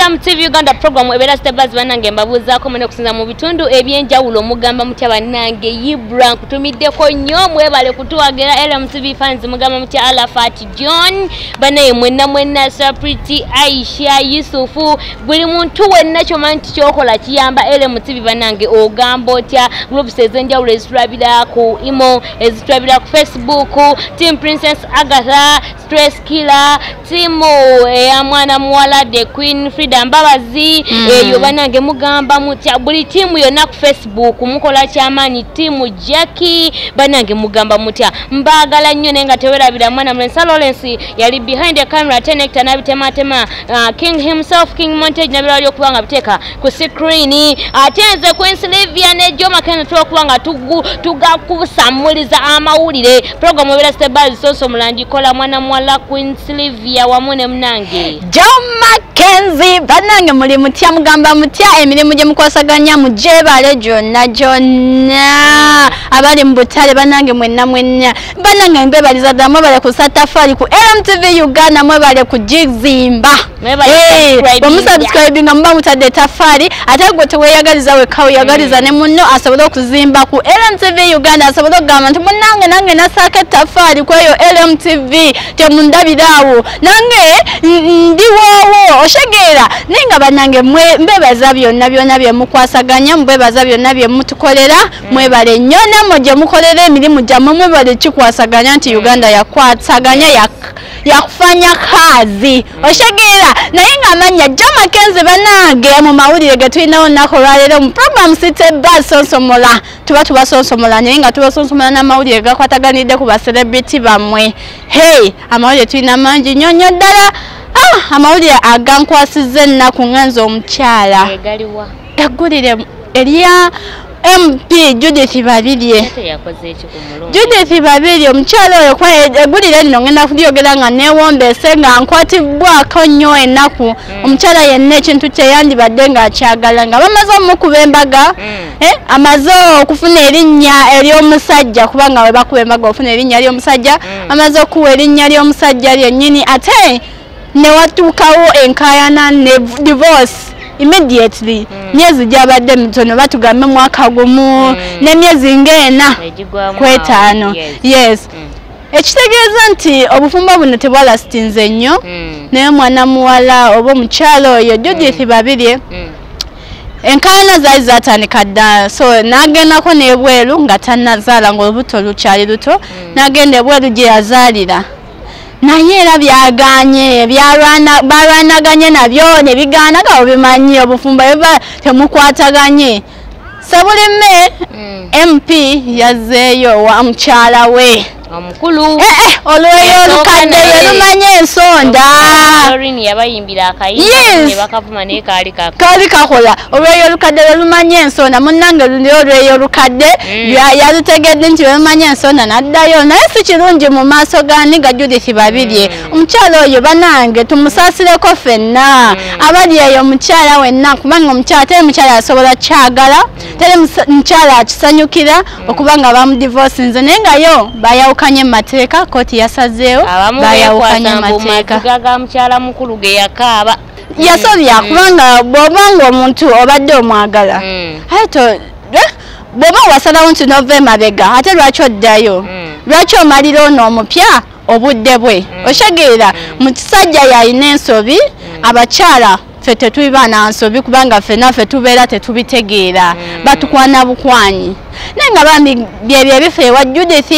LMTV Uganda program ebera stebas banange mbabuzaako mune kusinza mu bitundu ebyenjawulo mugamba mutya banange Ibra kutumiddeko nnyo mwebale kutuwagira LMTV fans mugamba mutya Alafat John banaye mwenna Sapriti Aisha Yusufu buli muntu wenna kyomanti kyokola kiyamba LMTV banange ogamba otya groups ezenjawulo eziturabira ku imo eziturabira ku Facebook Team Princess Agatha Stress Killer Team ya mwana muwala de Queen Frida Mbabazi eyo banange mugamba mutya buli timu yonna ku Facebook mukola kyamani timu Jackie banange mugamba mutya mbagala nnyo nenga tewerabira mwana Mlensa Lawrence yali behind the camera tenecta nabitematema King himself King Montage nabirali okubanga biteka ku screen atenze Queen Sylvia ne Joma Ken twakubanga tugakusamuliza amawulire program ebera stable soso mulangi kola mwana mwala Queen Sylvia wamune mnange Joma Kenzi banange muri mutya mugamba mutya emirimu gye mukwasaganya mujebale jonna abali mbutale banange mwenna banange mbebaliza damwe bale ku Satafari ku LMTV Uganda mwe bale ku Jigzimba bamusubscribinga mba mutade Tafari ate gwe teweyagaliza wekawe yagaliza ne munno asobola okuzimba ku LMTV Uganda asobola okugamba nti munange nange nasaka Tafari kweyo LMTV temundabirawo nange ndiwowo oshegera ninga banange mbebaza byonna bye mukwasaganya mbebaza byonna bye mutukolera mwebale nyona moje mukolera emirimu jamu mwebale kikwasaganya nti Uganda yakwasaganya yakufanya kazi oshegera naye nga amanya Joma Kenzi banange mu mawulire getulinawo nako lwalero mu program site basonsomola tubasonsomola naye nga tubasonsomola n'amawulire gakwataganidde ku ba-celebrity bamwe amawulire tulina mangi nnyo ddala amawulire agankwasiza ennaku nganza omukyala yagulire erya MP Judith Babirye Judith Babirye omukyala oyo egulire nno ngenda kulyogera nga newombese nga nkwatibwako nnyo ennaku omukyala yenna ekintu kyeyandibadde ng'akyagala nga bamaze omukuba embaga amaze okufuna erinnya ery'omusajja kubanga we bakuba embaga ofuna erinnya ery'omusajja amaze okuwa erinnya ly'omusajja lyennyini ate newatuukawo enkayana ne divorce immediately myezi gyabadde mitono batugambe mwaka gumu n'emyezi ng'ena kwetaano ekitegeeza nti obufumbo buno tebwalastinze nnyo naye mwana muwala oba omukyala oyo Judith Babirye enkayana zaali zatandika ddala so n'agendako n'ebweru nga tannazaala ng'olubuto lukyali luto n'agenda ebweru gye yazaalira naye era byaganye balwanaganye nabyo ne bigaana nga obimanyi obufumbo biba temukwataganye Ssebulime MP yazzeeyo wa mukyala we omukulu olweyo olukadde lumanye ensonda yabayimbira akayimba ne bakavuma naye kaali kakola olweyo olukadde lumanye ensonda munnange lundi olweyo olukadde yalutegedde nti lumanye ensonda n'addayo naye si kirungi mu maaso gani ga Judith Babirye omukyala oyo banange tumusaasireko ffenna abali eyo omukyala wenna kubanga omukyala teri mukyala asobola kyagala teri mukyala akisanyukira okubanga bamudivorcinze naye nga yo bayawukanye mateeka kooti yasazeewo bayawukanye mateeka gaga mukyala mukulu ge yakaaba yasobya kubanga bw'obanga omuntu obadde omwagala bw'oba wasalawo nti nova emabega ate lwaki oddayo lwaki omalira ono omupya obudde bwe oshegeera mu kisajja yalina ensobi abakyala ffe tetuba na nsobi kubanga ffenaffe tubeera tetubitegeera batukwana bukwanyi naye nga bambi byebyo ebifo ewa Judith